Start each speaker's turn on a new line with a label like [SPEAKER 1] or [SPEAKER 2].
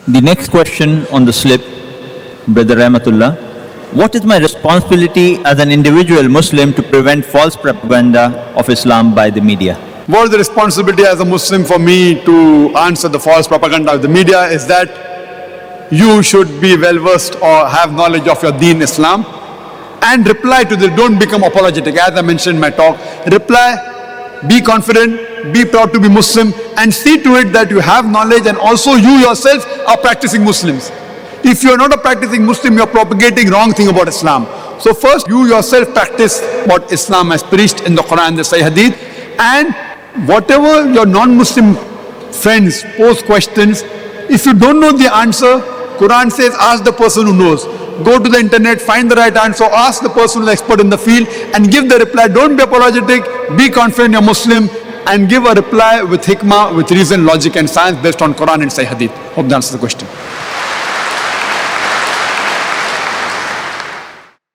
[SPEAKER 1] The next question on the slip, Brother Rehamatullah. What is my responsibility as an individual Muslim to prevent false propaganda of Islam by the media?
[SPEAKER 2] What is the responsibility as a Muslim for me to answer the false propaganda of the media is that you should be well versed or have knowledge of your Deen Islam and reply to this. Don't become apologetic. As I mentioned in my talk, reply, be confident, be proud to be Muslim, and see to it that you have knowledge and also you yourself are practicing Muslims. If you are not a practicing Muslim, you are propagating wrong thing about Islam. So first, you yourself practice what Islam has preached in the Qur'an, the Sahih Hadith, and whatever your non-Muslim friends pose questions, if you don't know the answer, Quran says ask the person who knows. Go to the internet, find the right answer, ask the person who is expert in the field and give the reply. Don't be apologetic, be confident you're Muslim and give a reply with Hiqma, with reason, logic and science based on Quran and Sahih Hadith. Hope that answers the question.